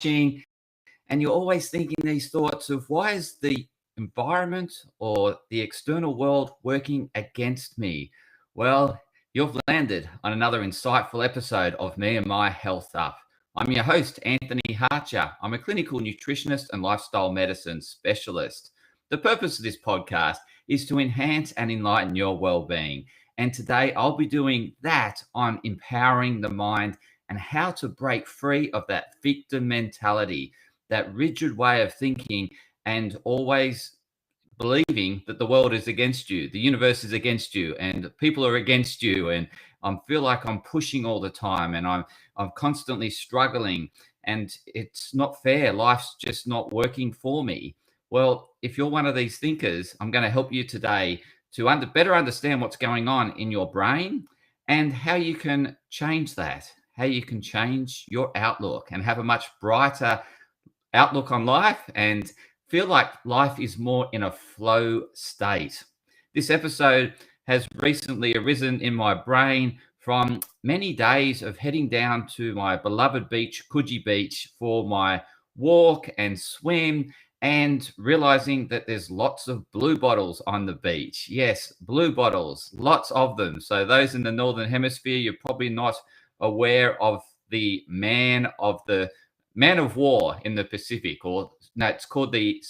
and you're always thinking these thoughts of, why is the environment or the external world working against me? Well, you've landed on another insightful episode of Me and My Health Up. I'm your host, Anthony Harcher. I'm a clinical nutritionist and lifestyle medicine specialist. The purpose of this podcast is to enhance and enlighten your well-being. And today I'll be doing that on empowering the mind and how to break free of that victim mentality, that rigid way of thinking, and always believing that the world is against you, the universe is against you, and people are against you. And I feel like I'm pushing all the time, and I'm constantly struggling, and it's not fair. Life's just not working for me. Well, if you're one of these thinkers, I'm going to help you today to better understand what's going on in your brain and how you can change that, how you can change your outlook and have a much brighter outlook on life and feel like life is more in a flow state. This episode has recently arisen in my brain from many days of heading down to my beloved beach, Coogee Beach, for my walk and swim, and realizing that there's lots of blue bottles on the beach. Yes, blue bottles, lots of them. So those in the Northern Hemisphere, you're probably not aware of the man of war in the Pacific, or no, it's called the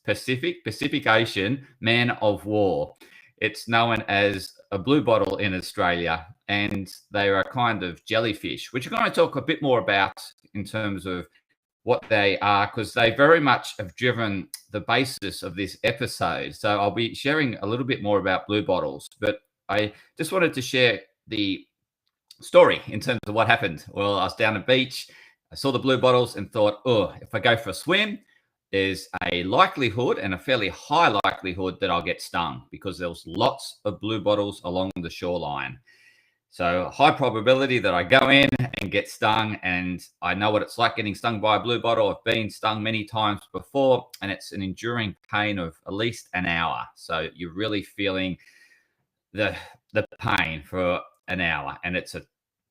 Pacific Ocean Man of War. It's known as a blue bottle in Australia, and they are a kind of jellyfish, which we're going to talk a bit more about in terms of what they are, because they very much have driven the basis of this episode. So I'll be sharing a little bit more about blue bottles, but I just wanted to share the story in terms of what happened. Well, I was down at the beach, I saw the blue bottles and thought, if I go for a swim, there's a likelihood, and a fairly high likelihood, that I'll get stung, because there was lots of blue bottles along the shoreline. So high probability that I go in and get stung, and I know what it's like getting stung by a blue bottle. I've been stung many times before, and it's an enduring pain of at least an hour. So you're really feeling the pain for an hour, and it's a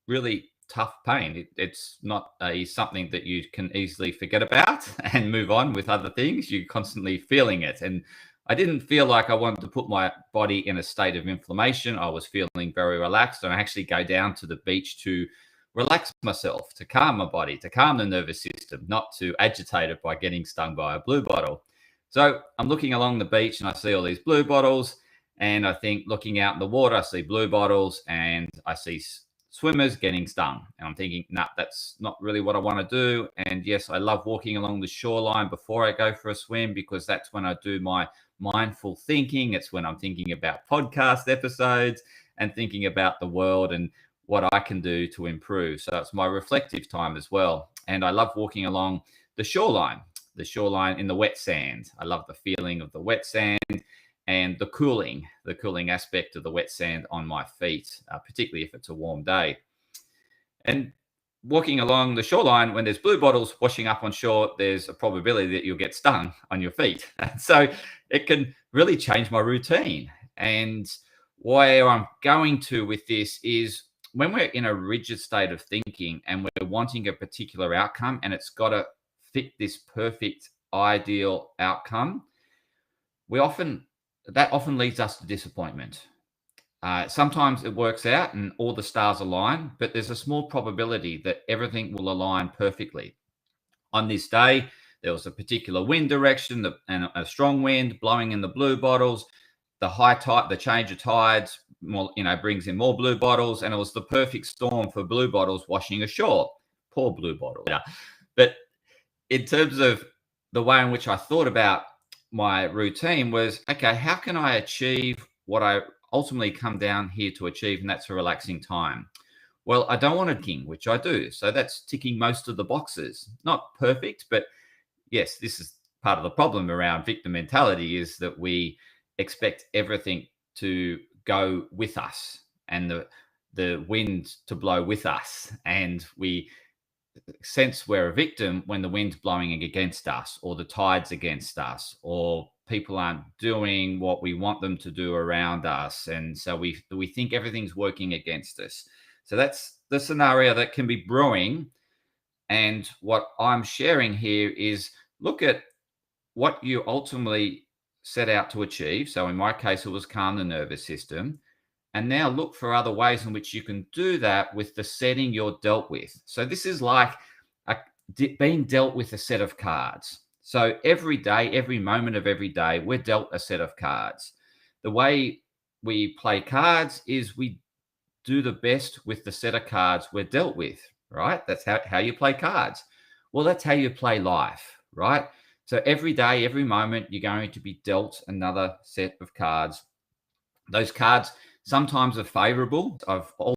really tough pain. It's not something that you can easily forget about and move on with other things. You're constantly feeling it. And I didn't feel like I wanted to put my body in a state of inflammation. I was feeling very relaxed, and I actually go down to the beach to relax myself, to calm my body, to calm the nervous system, not to agitate it by getting stung by a blue bottle. So I'm looking along the beach and I see all these blue bottles, and I think, looking out in the water, I see blue bottles and I see swimmers getting stung. And I'm thinking, nah, that's not really what I want to do. And yes, I love walking along the shoreline before I go for a swim, because that's when I do my mindful thinking. It's when I'm thinking about podcast episodes and thinking about the world and what I can do to improve. So it's my reflective time as well. And I love walking along the shoreline in the wet sand. I love the feeling of the wet sand and the cooling aspect of the wet sand on my feet, particularly if it's a warm day. And walking along the shoreline, when there's blue bottles washing up on shore, there's a probability that you'll get stung on your feet. So it can really change my routine. And where I'm going to with this is, when we're in a rigid state of thinking and we're wanting a particular outcome, and it's got to fit this perfect ideal outcome, that often leads us to disappointment. Sometimes it works out and all the stars align, but there's a small probability that everything will align perfectly. On this day, there was a particular wind direction and a strong wind blowing in the blue bottles. The high tide, the change of tides, brings in more blue bottles, and it was the perfect storm for blue bottles washing ashore. Poor blue bottle. Yeah. But in terms of the way in which I thought about my routine was, okay, how can I achieve what I ultimately come down here to achieve? And that's a relaxing time. Well, I don't want to king, which I do. So that's ticking most of the boxes. Not perfect, but yes, this is part of the problem around victim mentality, is that we expect everything to go with us and the wind to blow with us. And we sense we're a victim when the wind's blowing against us, or the tide's against us, or people aren't doing what we want them to do around us. And so we think everything's working against us. So that's the scenario that can be brewing And what I'm sharing here is look at what you ultimately set out to achieve. So in my case, it was calm the nervous system. And now look for other ways in which you can do that with the setting you're dealt with. So this is like a, being dealt with a set of cards. So every day, every moment of every day, we're dealt a set of cards. The way we play cards is we do the best with the set of cards we're dealt with, right? That's how you play cards. Well, that's how you play life, right? So every day, every moment, you're going to be dealt another set of cards. Those cards sometimes are favorable. I've